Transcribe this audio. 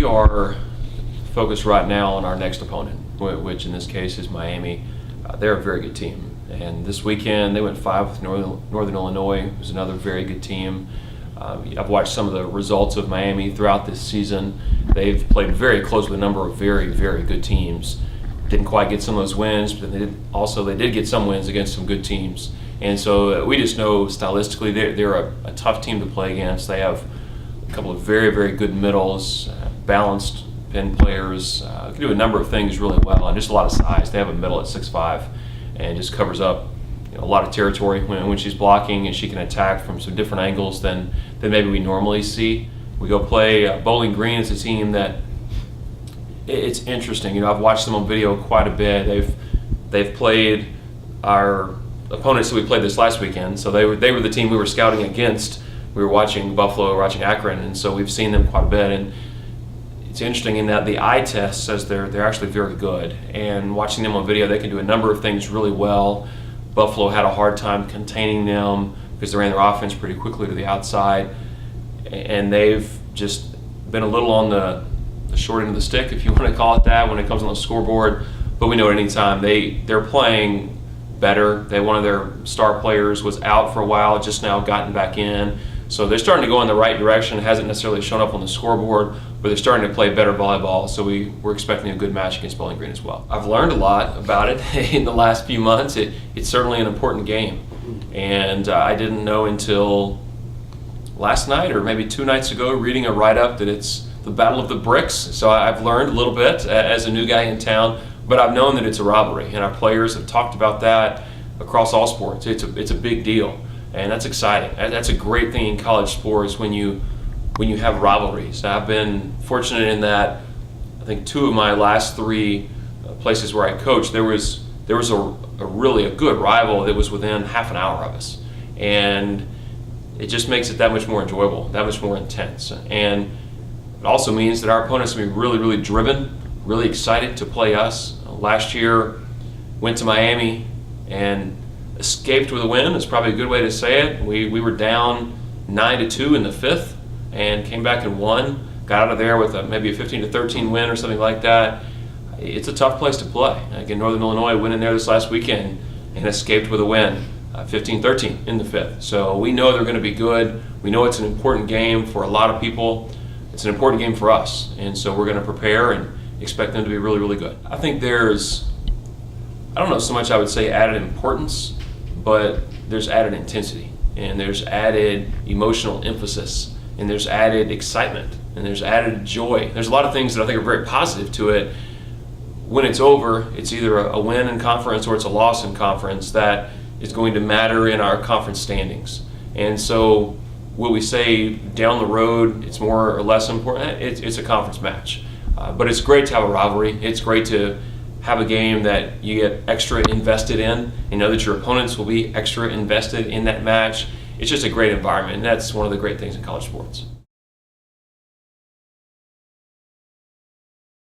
We are focused right now on our next opponent, which in this case is Miami. They're a very good team, and this weekend they went 5 with Northern Illinois, who's another very good team. I've watched some of the results of Miami throughout this season. They've played very close with a number of very, very good teams. Didn't quite get some of those wins, but they did get some wins against some good teams. And so we just know stylistically they're a tough team to play against. They have a couple of very, very good middles, balanced pin players, can do a number of things really well, and just a lot of size. They have a middle at 6'5", and just covers up a lot of territory when she's blocking, and she can attack from some different angles than maybe we normally see. We go play Bowling Green. Is a team that it's interesting. I've watched them on video quite a bit. They've played our opponents that we played this last weekend, so they were the team we were scouting against. We were watching Buffalo, watching Akron, and so we've seen them quite a bit. And it's interesting in that the eye test says they're actually very good. And watching them on video, they can do a number of things really well. Buffalo had a hard time containing them because they ran their offense pretty quickly to the outside, and they've just been a little on the short end of the stick, if you want to call it that, when it comes on the scoreboard. But we know at any time they're playing better. One of their star players was out for a while, just now gotten back in. So they're starting to go in the right direction. It hasn't necessarily shown up on the scoreboard, but they're starting to play better volleyball. So we're expecting a good match against Bowling Green as well. I've learned a lot about it in the last few months. It's certainly an important game. And I didn't know until last night or maybe 2 nights ago, reading a write-up, that it's the Battle of the Bricks. So I've learned a little bit as a new guy in town, but I've known that it's a rivalry, and our players have talked about that across all sports. It's a big deal, and that's exciting. That's a great thing in college sports when you have rivalries. I've been fortunate in that I think 2 of my last 3 places where I coached, there was a really good rival that was within half an hour of us, and it just makes it that much more enjoyable, that much more intense. And it also means that our opponents will be really, really driven, really excited to play us. Last year, went to Miami and escaped with a win. It's probably a good way to say it. We were down 9-2 in the 5th and came back and won. Got out of there with maybe a 15-13 win or something like that. It's a tough place to play. Again, Northern Illinois went in there this last weekend and escaped with a win, 15-13 in the 5th. So we know they're going to be good. We know it's an important game for a lot of people. It's an important game for us, and so we're going to prepare and expect them to be really, really good. I think there's, I don't know so much I would say added importance, but there's added intensity, and there's added emotional emphasis, and there's added excitement, and there's added joy. There's a lot of things that I think are very positive to it. When it's over, it's either a win in conference or it's a loss in conference that is going to matter in our conference standings. And so will we say down the road it's more or less important? It's a conference match. But it's great to have a rivalry. It's great to have a game that you get extra invested in and know that your opponents will be extra invested in that match. It's just a great environment, and that's one of the great things in college sports.